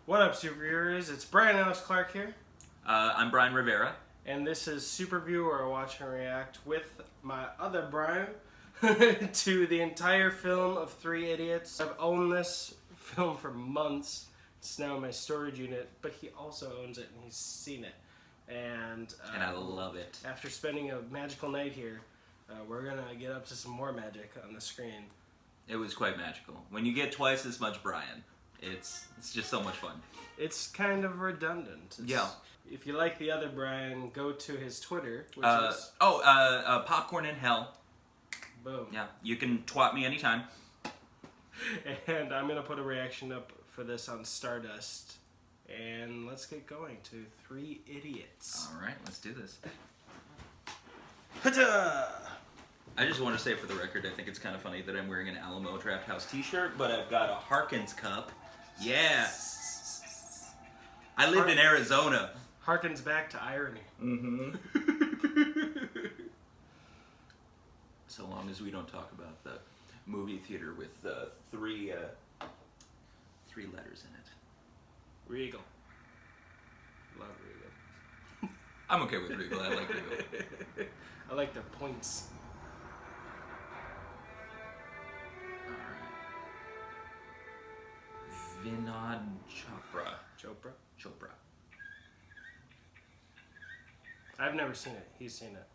What up, superviewers? It's Brian Alex Clark here. I'm Brian Rivera. And this is Superviewer Watch and React with my other Brian to the entire film of Three Idiots. I've owned this film for months. It's now in my storage unit, but he also owns it and he's seen it. And I love it. After spending a magical night here, we're going to get up to some more magic on the screen. It was quite magical. When you get twice as much Brian, it's just so much fun. It's kind of redundant. Yeah. If you like the other Brian, go to his Twitter, which is... Popcorn in Hell. Boom. Yeah, you can twat me anytime. And I'm going to put a reaction up for this on Stardust. And let's get going to Three Idiots. All right, let's do this. Ta-da! I just want to say for the record, I think it's kind of funny that I'm wearing an Alamo Draft House t-shirt, but I've got a Harkins cup. Yeah. I lived in Arizona. Harkens back to irony. Mm-hmm. So long as we don't talk about the movie theater with three letters in it. Regal. Love Regal. I'm okay with Regal. I like Regal. I like the points. Vinod Chopra. Chopra. I've never seen it. He's seen it.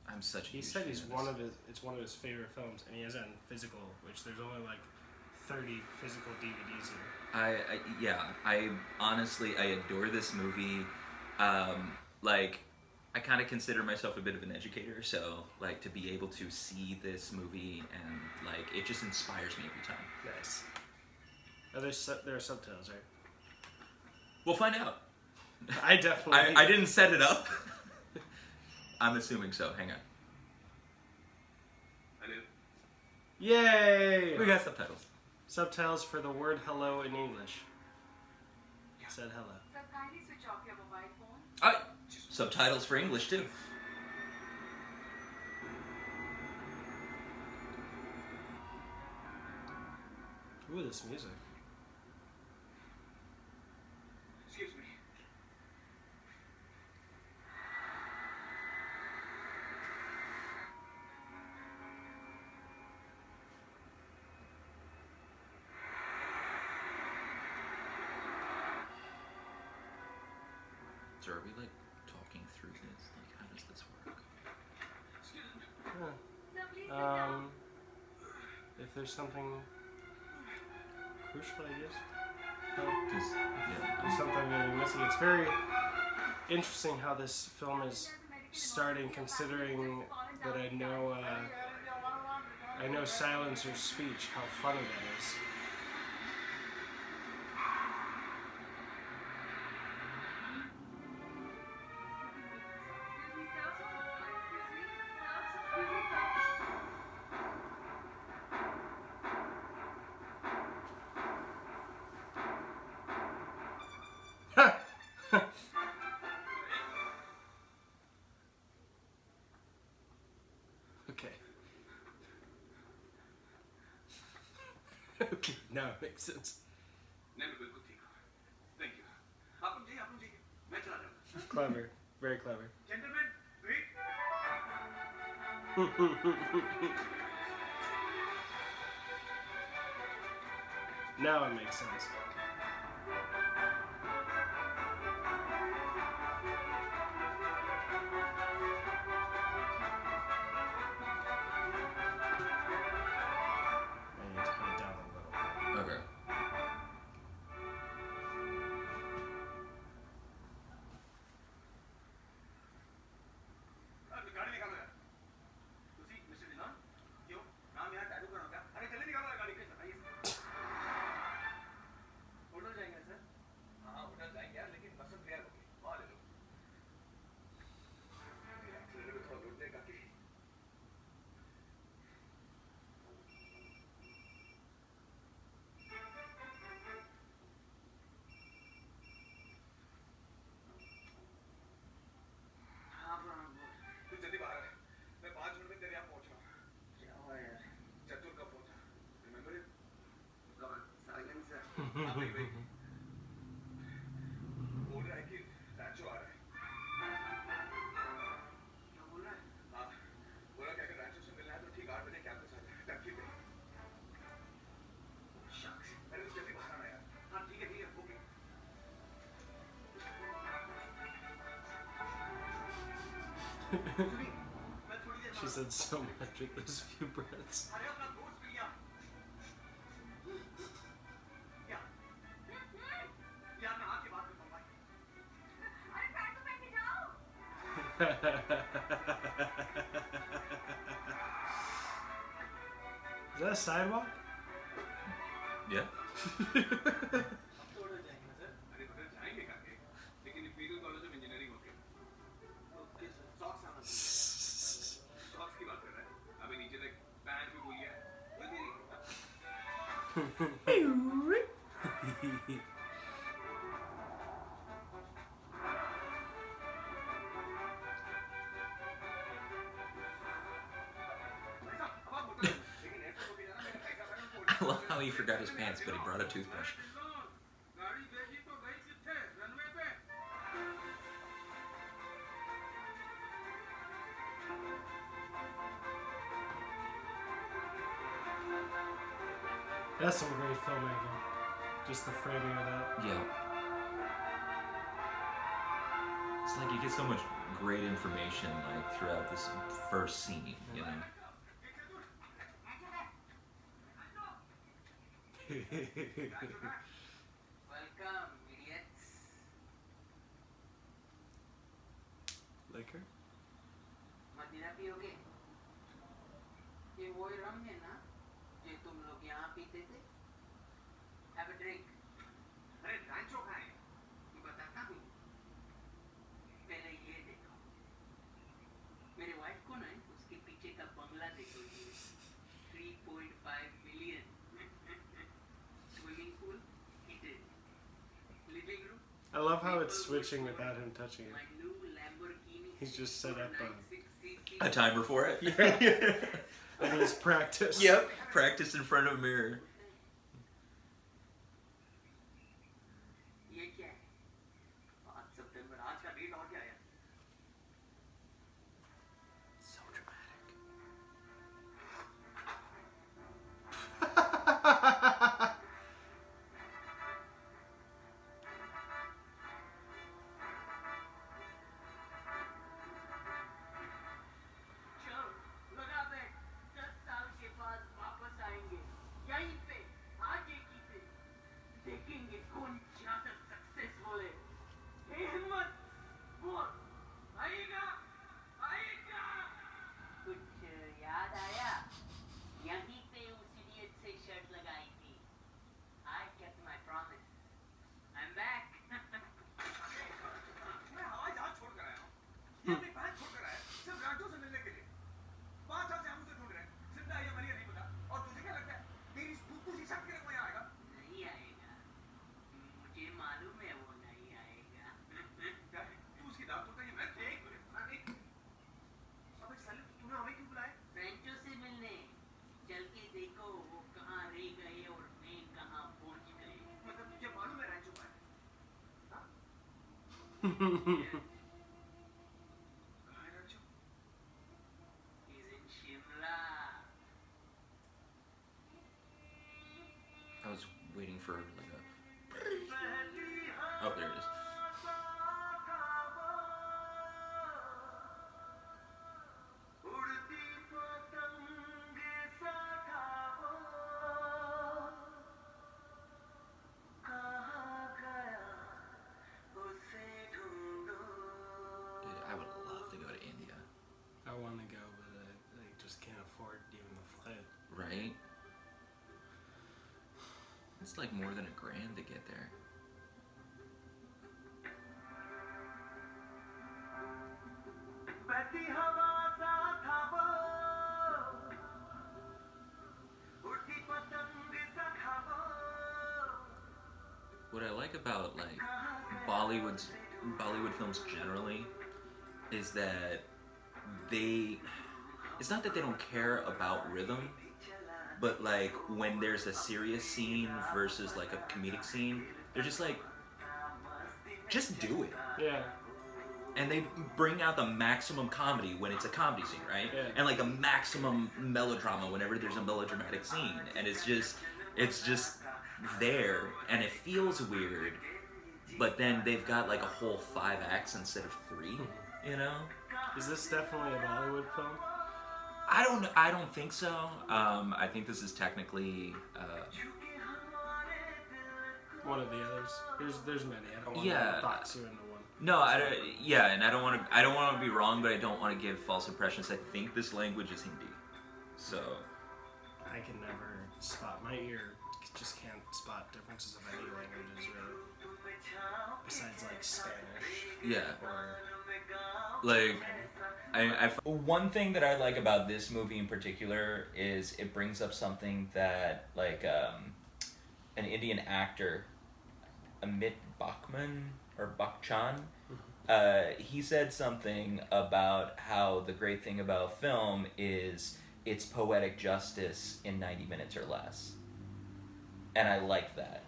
I'm such a He huge said fan it's of one this. of his favorite films, and he has it in physical, which there's only like 30 physical DVDs here. I honestly adore this movie. I kind of consider myself a bit of an educator, so like to be able to see this movie and like it just inspires me every time. Nice. Oh, there are subtitles, right? We'll find out. I definitely. I didn't set it up. I'm assuming so. Hang on. Yay! We got subtitles. Subtitles for the word hello in English. It said hello. Sir, kindly switch off your mobile phone. Subtitles for English too. Ooh, this music. Excuse me. So are we like talking through this? Like how does this work? Excuse me. Huh. Sir, please sit down. If there's something crucial, I guess. Because There's something I'm going to be missing. It's very interesting how this film is starting, considering that I know Silencer's speech, how funny that is. Okay. Okay, now it makes sense. Thank you. Clever. Very clever. Gentlemen, wait. Now it makes sense. I need to put it down a little. okay. गाड़ी निकालो यार तुसी mister Vinod क्यों नाम यहाँ tattoo कराओ क्या अरे जल्दी निकालो यार गाड़ी के आइए मैं थोड़ी देर She said so much with those few breaths. अरे अपना दोस्त प्रिया क्या यार मैं आके बात करता हूँ भाई अरे पैर तो पहन के जाओ। Is that a sidewalk? Yeah. थोड़ा जाएंगे सर अरे तो जाएंगे काके लेकिन इंपीरियल कॉलेज ऑफ इंजीनियरिंग होके ओके सर सॉक्स आना सॉक्स की बात कर रहा है अबे नीचे देख पैंट भी भूल गया वो तेरी ऐसा अब आप बोलो लेकिन ऐसा तो जाना मेरा पैसा मैंने I love how he forgot his pants, but he brought a toothbrush. गाड़ी भेजी तो गई किथे रनवे पे That's some great filmmaking. Just the framing of that. Yeah. It's like you get so much great information like throughout this first scene, you know. Welcome, idiots. Liquor? मदिरा पियोगे? ये वो रम है ना जो तुम लोग यहाँ पीते थे? Have a drink. अरे रैंचो खाए बताता हूँ। पहले ये देखो। मेरे वाइफ को ना उसके पीछे का बंगला देखो ये 3.5 million. Swimming pool, heated. Living room. I love how it's switching without him touching My it. new Lamborghini. He's just set up 496cc. A timer for it. I mean, it's practice. Yep. Practice in front of a mirror. ये क्या है? 5 सितंबर आज का date और क्या है? So dramatic. चलो लगा बैठ 10 साल के बाद वापस आएंगे यहीं पे आगे की पे देखेंगे कौन ज्यादा सक्सेसफुल है हिम्मत बोल आएगा आएगा कुछ याद आया यहीं पे उस इडियट से शर्ट लगाई थी I kept my promise I'm back मैं हवाई जहाज छोड़ कर आया हूँ ये अपनी बहन छोड़ कर आया सिर्फ राजू से मिलने के लिए 5 साल से हम उसे ढूंढ रहे हैं जिंदा है या मरी है नहीं पता और तुझे क्या लगता है तेरी तू सी शर्ट के लिए कोई आएगा नहीं आएगा मुझे मालूम है वो नहीं आएगा क्या है तू उसकी दाल तोड़ता है मैं देख अबे साले तूने हमें क्यों बुलाया फ्रेंचों से मिलने चल के देखो वो कहाँ रह गए और मैं कहाँ पहुंच गए मतलब तुझे मालूम है रह चुका है हाँ? कहाँ है Raju He's in Shimla I was waiting for like a. Oh, there it is. उड़ती पतंग सा था वो कहाँ गया उसे ढूंढो Dude, I would love to go to India. I want to go, but I just can't afford even the flight. Right? It's like more than $1,000 to get there. बहती हवा सा था वो उड़ती पतंग सा था वो What I like about like Bollywood films generally is that it's not that they don't care about rhythm, but like when there's a serious scene versus like a comedic scene, they're just like, just do it. Yeah. And they bring out the maximum comedy when it's a comedy scene, right? Yeah. And like the maximum melodrama whenever there's a melodramatic scene. And it's just there, and it feels weird, but then they've got like a whole 5 acts instead of 3, you know? Is this definitely a Bollywood film? I don't think so. I think this is technically. One of the others. There's many. I don't want Yeah. to box you into one. No, and I don't want to be wrong, but I don't want to give false impressions. I think this language is Hindi. So. I can never spot. My ear just can't spot differences of any languages really. Besides like Spanish. Yeah. Or Like, one thing that I like about this movie in particular is it brings up something that, like, an Indian actor, Amit Bachman, or Bachchan, he said something about how the great thing about film is it's poetic justice in 90 minutes or less. And I like that.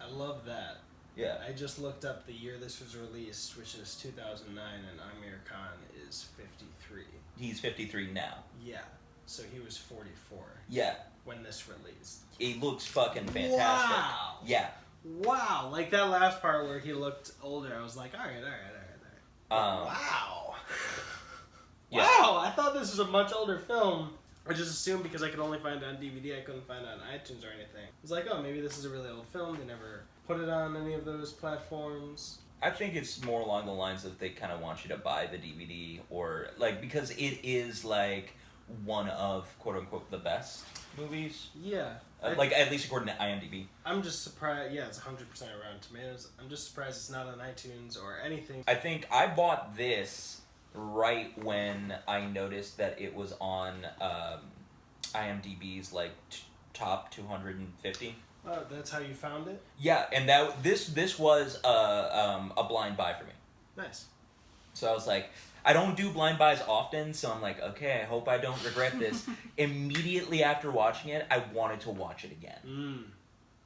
I love that. Yeah. I just looked up the year this was released, which is 2009, and Aamir Khan is 53. He's 53 now. Yeah. So he was 44 Yeah. when this released. He looks fucking fantastic. Wow. Yeah. Wow. Like that last part where he looked older, I was like, all right. Wow. Yeah. Wow. I thought this was a much older film. I just assumed because I could only find it on DVD, I couldn't find it on iTunes or anything. I was like, oh, maybe this is a really old film. They never put it on any of those platforms. I think it's more along the lines of they kind of want you to buy the DVD or, like, because it is, like, one of, quote-unquote, the best movies. Yeah. Like, at least according to IMDb. I'm just surprised. Yeah, it's 100% Rotten Tomatoes. I'm just surprised it's not on iTunes or anything. I think I bought this right when I noticed that it was on IMDb's, like, top 250. Oh, that's how you found it? Yeah, and that this was a blind buy for me. Nice. So I was like, I don't do blind buys often, so I'm like, okay, I hope I don't regret this. Immediately after watching it, I wanted to watch it again.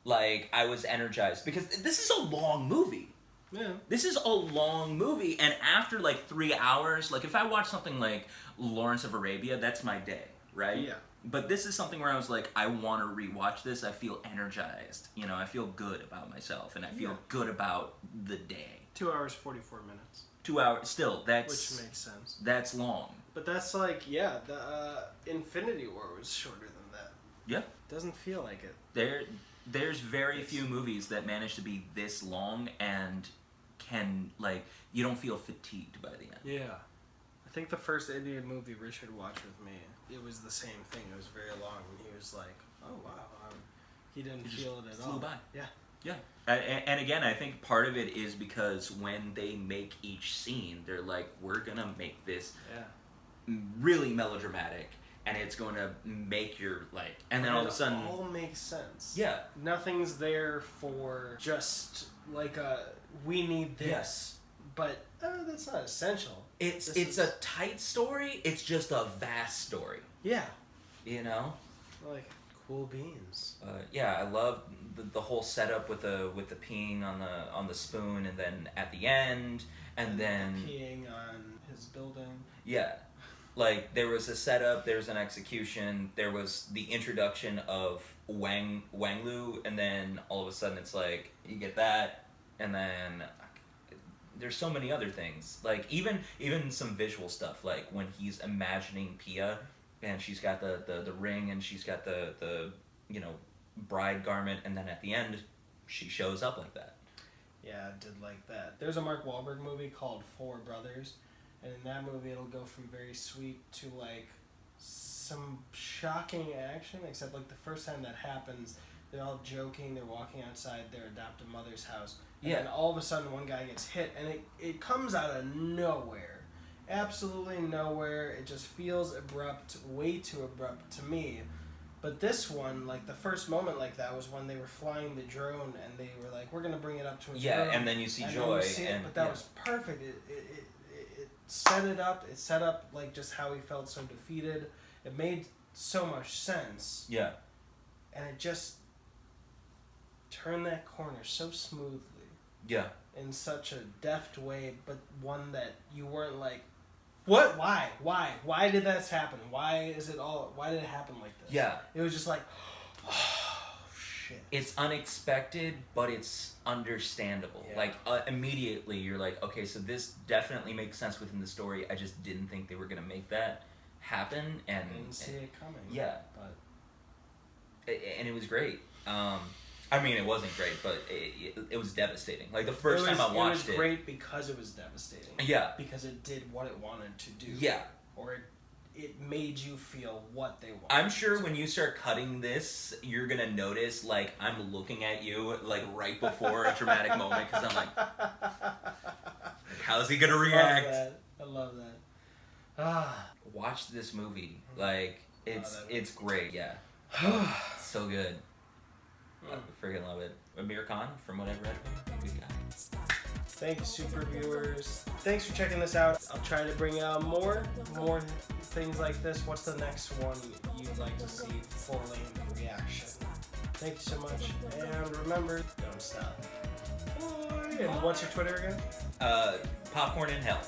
Like, I was energized, because this is a long movie. Yeah. This is a long movie, and after, like, 3 hours, like, if I watch something like Lawrence of Arabia, that's my day, right? Yeah. But this is something where I was like, I want to rewatch this. I feel energized. You know, I feel good about myself, and I feel good about the day. 2 hours, 44 minutes. 2 hours, still, that's... Which makes sense. That's long. But that's like, yeah, the Infinity War was shorter than that. Yeah. Doesn't feel like it. There's very few movies that manage to be this long and can, like, you don't feel fatigued by the end. Yeah. I think the first Indian movie Richard watched with me, it was the same thing. It was very long, and he was like, oh, wow. He didn't feel it at all. Flew by. Yeah. Yeah. And again, I think part of it is because when they make each scene, they're like, we're going to make this really melodramatic, and it's going to make your, like, and then all of a sudden... It all makes sense. Yeah. Nothing's there for just, like, we need this. But that's not essential. It's a tight story. It's just a vast story. Yeah. You know? Like, cool beans. Yeah, I love the whole setup with the peeing on the spoon, and then at the end, and then peeing on his building. Yeah, like there was a setup, there was an execution, there was the introduction of Wang Lu, and then all of a sudden it's like you get that, and then there's so many other things, like even some visual stuff, like when he's imagining Pia. And she's got the ring, and she's got the bride garment, and then at the end, she shows up like that. Yeah, I did like that. There's a Mark Wahlberg movie called Four Brothers, and in that movie it'll go from very sweet to like some shocking action, except like the first time that happens, they're all joking, they're walking outside their adoptive mother's house, and then all of a sudden one guy gets hit, and it comes out of nowhere. Absolutely nowhere. It just feels abrupt, way too abrupt to me. But this one, like the first moment like that was when they were flying the drone, and they were like, "We're gonna bring it up to his room." Yeah, and then you see Joy, but that was perfect. It set it up. It set up like just how he felt so defeated. It made so much sense. Yeah. And it just turned that corner so smoothly. Yeah. In such a deft way, but one that you weren't like, what? Why? Why did that happen? Why did it happen like this? Yeah. It was just like, oh, shit. It's unexpected, but it's understandable. Yeah. Like, immediately you're like, okay, so this definitely makes sense within the story. I just didn't think they were gonna make that happen, and I didn't see it coming. yeah. But And it was great. I mean, it wasn't great, but it was devastating. Like, the first time I watched it was great because it was devastating. Yeah. Because it did what it wanted to do. Yeah. Or it made you feel what they wanted. I'm sure when you start cutting this, you're gonna notice, like, I'm looking at you, like, right before a dramatic moment, because I'm like, how's he gonna react? I love that. Ah. Watch this movie. Like, it's great, yeah. So good. I freaking love it. Aamir Khan, from what I've read, good guy. Thank you, super viewers. Thanks for checking this out. I'll try to bring out more things like this. What's the next one you'd like to see? Full-length reaction. Thank you so much. And remember, don't stop. Bye. And what's your Twitter again? Popcorn in Hell.